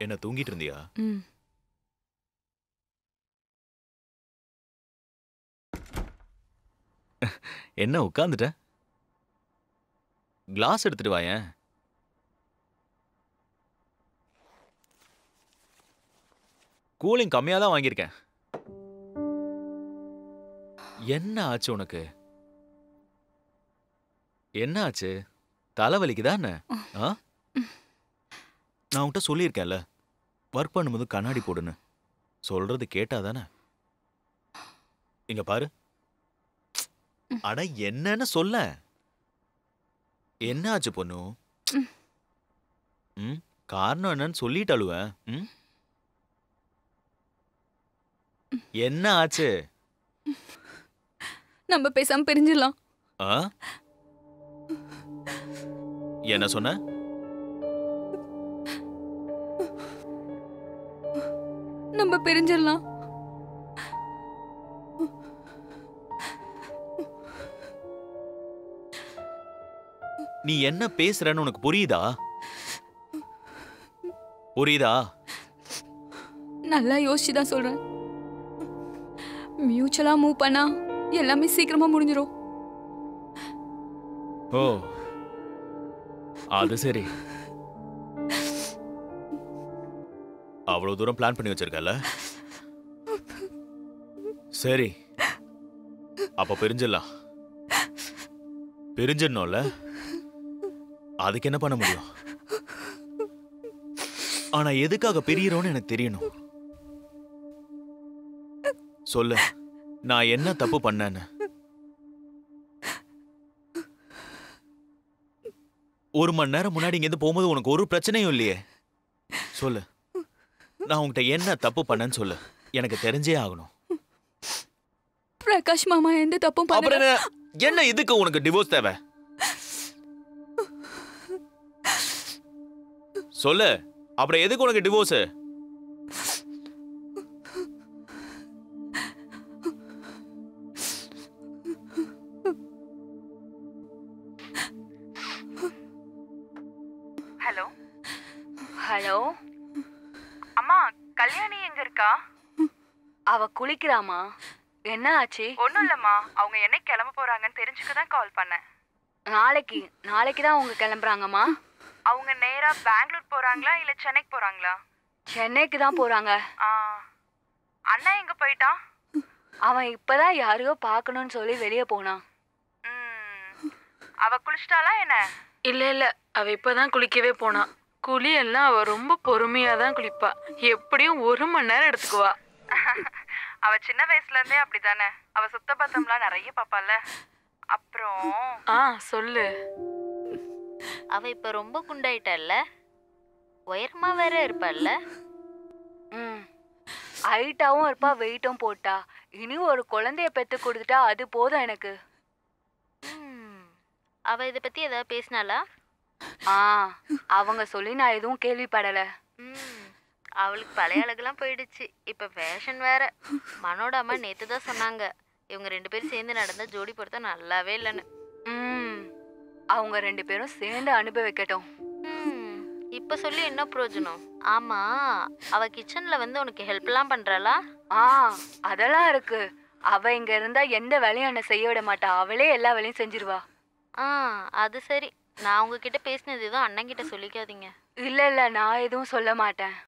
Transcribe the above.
என்ன தூங்கிட்டு இருந்தியா? ம். என்ன உட்கார்ந்துட்ட? கிளாஸ் எடுத்துட்டு வாயேன். கூலிங் கம்மியா தான் வாங்கியிருக்கேன். என்ன ஆச்சு உனக்கு? என்ன ஆச்சு? தலைவலிக்குதா என்ன? ஆ? நான் உன்கிட்ட சொல்லியிருக்கேன்ல, ஒர்க் பண்ணும்போது கண்ணாடி போடுன்னு. சொல்றது கேட்டாதானே? இங்க பாரு. அட என்னன்னு சொல்லேன். என்ன ஆச்சு பொண்ணு? ம்? காரணம் என்னன்னு சொல்லிட்டு அழுவேன். ம்? என்ன ஆச்சு? நம்ம பேசாம பிரிஞ்சிடலாம். ஆ? என்ன சொன்ன? நம்ம பிரிஞ்சிடலாம். நீ என்ன பேசுறன்னு உனக்கு புரியுதா? புரியுதா? நல்லா யோசிச்சு தான் சொல்றேன். மியூச்சுவலா மூவ் பண்ணா எல்லாமே சீக்கிரமா முடிஞ்சிரும். ஓ, அது சரி. அவ்வளவு தூரம் பிளான் பண்ணி வச்சிருக்கல. சரி, அப்ப பிரிஞ்சிடலாம். பிரிஞ்சிடணும்ல, அதுக்கு என்ன பண்ண முடியும்? ஆனா எதுக்காக பிரியறோம்னு எனக்கு தெரியணும். சொல்லு, நான் என்ன தப்பு பண்ணேன்னு. ஒரு மணி நேரம் முன்னாடி இங்க இருந்து போகும்போது உனக்கு ஒரு பிரச்சனையும் இல்லையே. சொல்லு, நான் உன்கிட்ட என்ன தப்பு பண்ணேன்னு சொல்லு. எனக்கு தெரிஞ்சே ஆகணும். பிரகாஷ் மாமா எந்த தப்பும் அப்புறம் பண்ணல. என்ன இதுக்கு உனக்கு டிவோர்ஸ் தேவை? சொல்லு, அப்புறம் எதுக்கு உனக்கு டிவோர்ஸ்? ஹலோ ஹலோ, அம்மா, கல்யாணி எங்க இருக்கா? அவ குளிக்கிறாமா? என்ன ஆச்சு? ஒன்றும் இல்லைம்மா, அவங்க என்னைக்கு கிளம்ப போறாங்கன்னு தெரிஞ்சுக்க தான் கால் பண்ணேன். நாளைக்கு தான் அவங்க கிளம்புறாங்கம்மா. அவங்க நேரா பெங்களூர் போறாங்களா இல்ல சென்னைக்கு போறாங்களா? சென்னைக்கு தான் போறாங்க. ஆ, அண்ணா எங்க போயிட்டான்? அவன் இப்பதான் யாரையோ பார்க்கணும்னு சொல்லி வெளியே போனான். அவ குளிச்சிட்டாளா என்ன? இல்ல அவ இப்பதான் குளிக்கவே போனா. குளியெல்லாம் அவ ரொம்ப பொறுமையா தான் குளிப்பா. எப்படியும் 1 மணி நேரம் எடுத்துக்குவா. அவ சின்ன வயசுல இருந்தே அப்படிதானே. அவ சுத்த பத்தம்லாம் நிறைய பாப்பால. அப்புறம் சொல்லு. அவ இப்ப ரொம்ப குண்டாயிட்டால, உயரமா வேற இருப்பாள்ல. ஹைட்டாவும் இருப்பா, வெயிட்டும் போட்டா. இனி ஒரு குழந்தைய பெத்து கொடுத்துட்டா அது போதும் எனக்கு. அவ இத பத்தி ஏதாவது பேசினாளா? அவங்க சொல்லி நான் எதுவும் கேள்விப்படல. அவளுக்கு பழைய அழகுலாம் போயிடுச்சு. இப்ப ஃபேஷன் வேற. மனோட அம்மா நேத்து தான் சொன்னாங்க, இவங்க 2 பேரும் சேர்ந்து நடந்த ஜோடி பொருத்தம் நல்லாவே இல்லைன்னு. அவங்க 2 பேரும் சேர்ந்து அனுபவிக்கட்டும். இப்ப சொல்லி என்ன பிரயோஜனம்? ஆமா, அவ கிச்சன்ல வந்து உனக்கு ஹெல்ப்லாம் பண்றாளா? அதெல்லாம் இருக்கு. அவ இங்க இருந்தா எந்த வேலையும் என்ன செய்ய விட மாட்டா. அவளே எல்லா வேலையும் செஞ்சிருவா. அது சரி. நான் உங்ககிட்ட பேசினது எதுவும் அண்ணன் கிட்ட சொல்லிக்காதீங்க. இல்ல நான் எதுவும் சொல்ல மாட்டேன்.